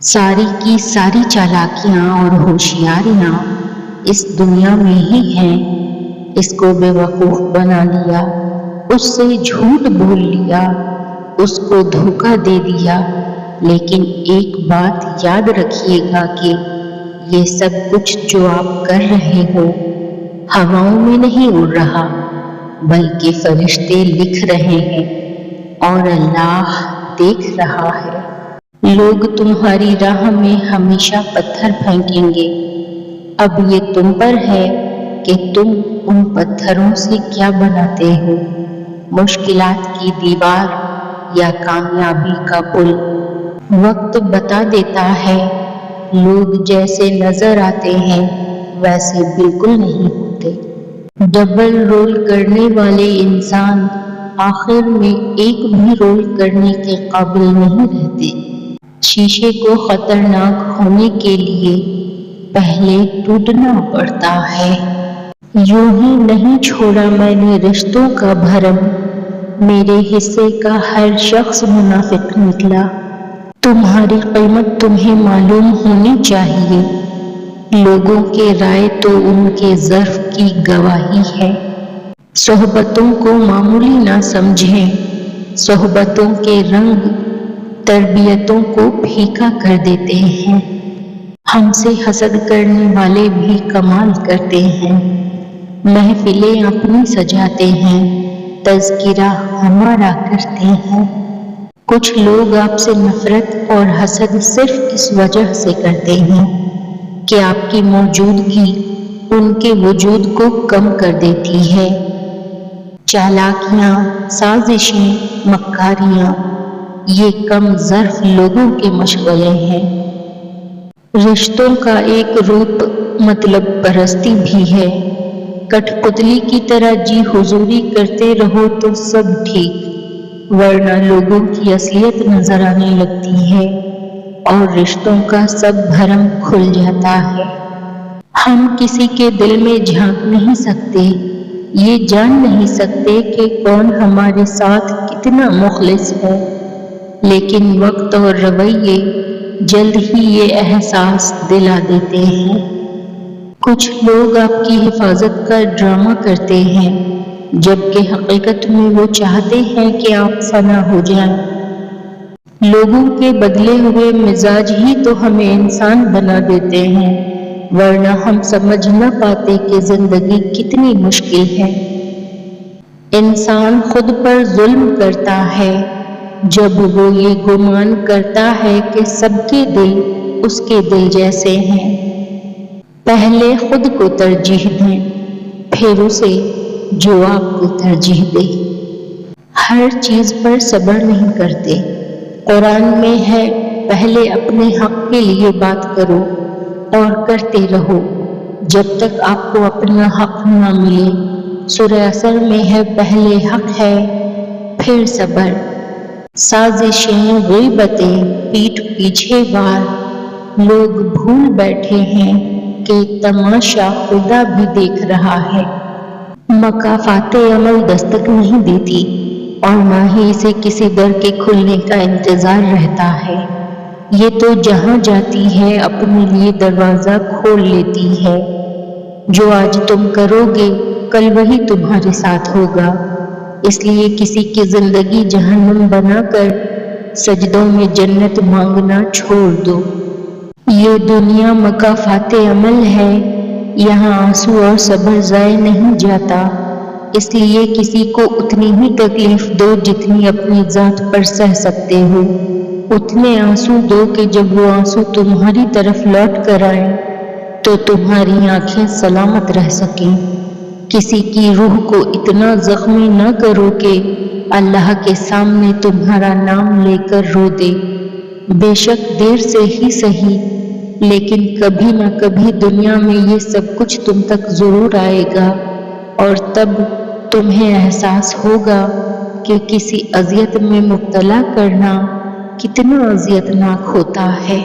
ساری کی ساری چالاکیاں اور ہوشیاریاں اس دنیا میں ہی ہیں۔ اس کو بے وقوف بنا لیا، اس سے جھوٹ بول لیا، اس کو دھوکہ دے دیا۔ لیکن ایک بات یاد رکھیے گا کہ یہ سب کچھ جو آپ کر رہے ہو ہواؤں میں نہیں اڑ رہا، بلکہ فرشتے لکھ رہے ہیں اور اللہ دیکھ رہا ہے۔ لوگ تمہاری راہ میں ہمیشہ پتھر پھینکیں گے، اب یہ تم پر ہے کہ تم ان پتھروں سے کیا بناتے ہو، مشکلات کی دیوار یا کامیابی کا پل۔ وقت بتا دیتا ہے، لوگ جیسے نظر آتے ہیں ویسے بالکل نہیں ہوتے۔ ڈبل رول کرنے والے انسان آخر میں ایک بھی رول کرنے کے قابل نہیں رہتے۔ شیشے کو خطرناک ہونے کے لیے پہلے ٹوٹنا پڑتا ہے۔ یوں ہی نہیں چھوڑا میں نے رشتوں کا بھرم، میرے حصے کا ہر شخص منافق نکلا۔ تمہاری قیمت تمہیں معلوم ہونی چاہیے، لوگوں کے رائے تو ان کے ظرف کی گواہی ہے۔ صحبتوں کو معمولی نہ سمجھیں، صحبتوں کے رنگ تربیتوں کو پھیکا کر دیتے ہیں۔ ہم سے حسد کرنے والے بھی کمال کرتے ہیں، محفلیں اپنی سجاتے ہیں، تذکرہ ہمارا کرتے ہیں۔ کچھ لوگ آپ سے نفرت اور حسد صرف اس وجہ سے کرتے ہیں کہ آپ کی موجودگی ان کے وجود کو کم کر دیتی ہے۔ چالاکیاں، سازشیں، مکاریاں، یہ کم ظرف لوگوں کے مشغلے ہیں۔ رشتوں کا ایک روپ مطلب پرستی بھی ہے۔ کٹھ پتلی کی طرح جی حضوری کرتے رہو تو سب ٹھیک، ورنہ لوگوں کی اصلیت نظر آنے لگتی ہے اور رشتوں کا سب بھرم کھل جاتا ہے۔ ہم کسی کے دل میں جھانک نہیں سکتے، یہ جان نہیں سکتے کہ کون ہمارے ساتھ کتنا مخلص ہے، لیکن وقت اور رویے جلد ہی یہ احساس دلا دیتے ہیں۔ کچھ لوگ آپ کی حفاظت کا ڈرامہ کرتے ہیں، جبکہ حقیقت میں وہ چاہتے ہیں کہ آپ فنا ہو جائیں۔ لوگوں کے بدلے ہوئے مزاج ہی تو ہمیں انسان بنا دیتے ہیں، ورنہ ہم سمجھ نہ پاتے کہ زندگی کتنی مشکل ہے۔ انسان خود پر ظلم کرتا ہے جب وہ یہ گمان کرتا ہے کہ سب کے دل اس کے دل جیسے ہیں۔ پہلے خود کو ترجیح دیں، پھر اسے جو آپ کو ترجیح دے۔ ہر چیز پر صبر نہیں کرتے۔ قرآن میں ہے، پہلے اپنے حق کے لیے بات کرو اور کرتے رہو جب تک آپ کو اپنا حق نہ ملے۔ سورہ عصر میں ہے، پہلے حق ہے پھر صبر۔ سازشیں، غیبتیں، پیٹھ پیچھے وار، لوگ بھول بیٹھے ہیں کہ تماشا خدا بھی دیکھ رہا ہے۔ مکافات عمل دستک نہیں دیتی اور نہ ہی اسے کسی در کے کھلنے کا انتظار رہتا ہے۔ یہ تو جہاں جاتی ہے اپنے لیے دروازہ کھول لیتی ہے۔ جو آج تم کرو گے کل وہی تمہارے ساتھ ہوگا، اس لیے کسی کی زندگی جہنم بنا کر سجدوں میں جنت مانگنا چھوڑ دو۔ یہ دنیا مکافات عمل ہے، یہاں آنسو اور صبر ضائع نہیں جاتا، اس لیے کسی کو اتنی ہی تکلیف دو جتنی اپنی ذات پر سہ سکتے ہو۔ اتنے آنسو دو کہ جب وہ آنسو تمہاری طرف لوٹ کر آئیں تو تمہاری آنکھیں سلامت رہ سکیں۔ کسی کی روح کو اتنا زخمی نہ کرو کہ اللہ کے سامنے تمہارا نام لے کر رو دے۔ بے شک دیر سے ہی صحیح، لیکن کبھی نہ کبھی دنیا میں یہ سب کچھ تم تک ضرور آئے گا، اور تب تمہیں احساس ہوگا کہ کسی اذیت میں مبتلا کرنا کتنا اذیت ناک ہوتا ہے۔